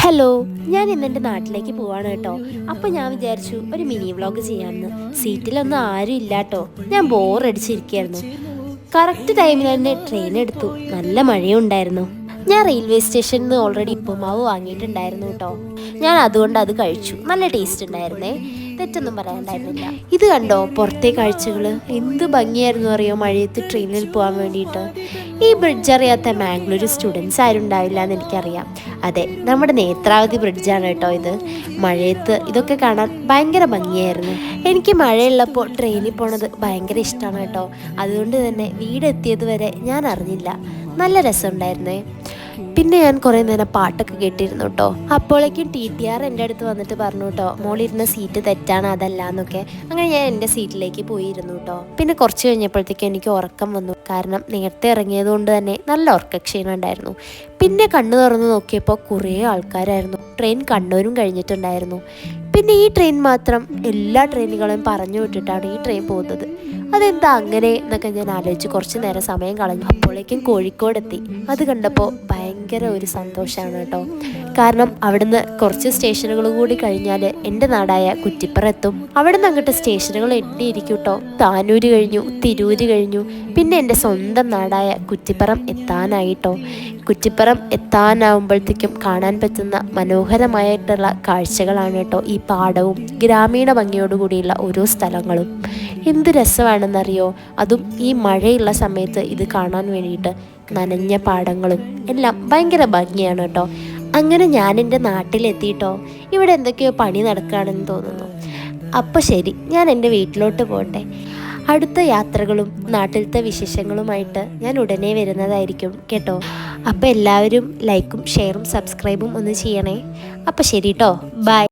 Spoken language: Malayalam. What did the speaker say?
ഹലോ, ഞാൻ ഇന്ന് എൻ്റെ നാട്ടിലേക്ക് പോവാണ് കേട്ടോ. അപ്പോൾ ഞാൻ വിചാരിച്ചു ഒരു മിനി വ്ളോഗ് ചെയ്യാമെന്ന്. സീറ്റിലൊന്നും ആരും ഇല്ല കേട്ടോ. ഞാൻ ബോറടിച്ചിരിക്കുകയായിരുന്നു. കറക്റ്റ് ടൈമിൽ തന്നെ ട്രെയിൻ എടുത്തു. നല്ല മഴയുണ്ടായിരുന്നു. ഞാൻ റെയിൽവേ സ്റ്റേഷനിൽ നിന്ന് ഓൾറെഡി ഉപ്പുമാവ് വാങ്ങിയിട്ടുണ്ടായിരുന്നു കേട്ടോ. ഞാൻ അതുകൊണ്ട് അത് കഴിച്ചു. നല്ല ടേസ്റ്റ് ഉണ്ടായിരുന്നേ, തെറ്റൊന്നും പറയാനുണ്ടായിരുന്നില്ല. ഇത് കണ്ടോ പുറത്തെ കാഴ്ചകൾ, എന്ത് ഭംഗിയായിരുന്നു അറിയോ മഴയത്ത് ട്രെയിനിൽ പോകാൻ വേണ്ടിയിട്ട്. ഈ ബ്രിഡ്ജ് അറിയാത്ത മാംഗ്ലൂർ സ്റ്റുഡൻസ് ആരും ഉണ്ടാവില്ല എന്ന് എനിക്കറിയാം. അതെ, നമ്മുടെ നേത്രാവതി ബ്രിഡ്ജാണ് കേട്ടോ ഇത്. മഴയത്ത് ഇതൊക്കെ കാണാൻ ഭയങ്കര ഭംഗിയായിരുന്നു. എനിക്ക് മഴയുള്ളപ്പോൾ ട്രെയിനിൽ പോണത് ഭയങ്കര ഇഷ്ടമാണ് കേട്ടോ. അതുകൊണ്ട് തന്നെ വീടെത്തിയത് വരെ ഞാൻ അറിഞ്ഞില്ല. നല്ല രസമുണ്ടായിരുന്നേ. പിന്നെ ഞാൻ കുറേ നേരം പാട്ടൊക്കെ കേട്ടിരുന്നു കേട്ടോ. അപ്പോഴേക്കും TTR എൻ്റെ അടുത്ത് വന്നിട്ട് പറഞ്ഞു കേട്ടോ, മോളിരുന്ന സീറ്റ് തെറ്റാണ്, അതല്ല എന്നൊക്കെ. അങ്ങനെ ഞാൻ എൻ്റെ സീറ്റിലേക്ക് പോയിരുന്നു കേട്ടോ. പിന്നെ കുറച്ച് കഴിഞ്ഞപ്പോഴത്തേക്കും എനിക്ക് ഉറക്കം വന്നു. കാരണം നേരത്തെ ഇറങ്ങിയത് കൊണ്ട് തന്നെ നല്ല ഉറക്കക്ഷീണം ഉണ്ടായിരുന്നു. പിന്നെ കണ്ണു തുറന്ന് നോക്കിയപ്പോൾ കുറേ ആൾക്കാരായിരുന്നു. ട്രെയിൻ കണ്ണൂരും കഴിഞ്ഞിട്ടുണ്ടായിരുന്നു. പിന്നെ ഈ ട്രെയിൻ മാത്രം എല്ലാ ട്രെയിനുകളും പറഞ്ഞു വിട്ടിട്ടാണ് ഈ ട്രെയിൻ പോകുന്നത്. അതെന്താ അങ്ങനെ എന്നൊക്കെ ഞാൻ ആലോചിച്ച് കുറച്ച് നേരം സമയം കളഞ്ഞു. അപ്പോഴേക്കും കോഴിക്കോട് എത്തി. അത് കണ്ടപ്പോൾ ഭയങ്കര ഒരു സന്തോഷമാണ് കേട്ടോ. കാരണം അവിടുന്ന് കുറച്ച് സ്റ്റേഷനുകൾ കൂടി കഴിഞ്ഞാൽ എൻ്റെ നാടായ കുറ്റിപ്പുറം എത്തും. അവിടുന്ന് അങ്ങോട്ട് സ്റ്റേഷനുകൾ എണ്ണിയിരിക്കും കേട്ടോ. താനൂര് കഴിഞ്ഞു, തിരൂര് കഴിഞ്ഞു, പിന്നെ എൻ്റെ സ്വന്തം നാടായ കുറ്റിപ്പുറം എത്താനായിട്ടോ. കുറ്റിപ്പുറം എത്താനാവുമ്പോഴത്തേക്കും കാണാൻ പറ്റുന്ന മനോഹരമായിട്ടുള്ള കാഴ്ചകളാണ് കേട്ടോ ഈ പാടവും ഗ്രാമീണ ഭംഗിയോടുകൂടിയുള്ള ഓരോ സ്ഥലങ്ങളും. എന്ത് രസമാണെന്നറിയോ, അതും ഈ മഴയുള്ള സമയത്ത് ഇത് കാണാൻ വേണ്ടിയിട്ട്. നനഞ്ഞ പാടങ്ങളും എല്ലാം ഭയങ്കര ഭംഗിയാണ് കേട്ടോ. അങ്ങനെ ഞാൻ എൻ്റെ നാട്ടിലെത്തിയിട്ടോ. ഇവിടെ എന്തൊക്കെയോ പണി നടക്കുകയാണെന്ന് തോന്നുന്നു. അപ്പോൾ ശരി, ഞാൻ എൻ്റെ വീട്ടിലോട്ട് പോട്ടെ. അടുത്ത യാത്രകളും നാട്ടിലത്തെ വിശേഷങ്ങളുമായിട്ട് ഞാൻ ഉടനെ വരുന്നതായിരിക്കും കേട്ടോ. അപ്പോൾ എല്ലാവരും ലൈക്കും ഷെയറും സബ്സ്ക്രൈബും ഒന്ന് ചെയ്യണേ. അപ്പോൾ ശരി കേട്ടോ, ബൈ.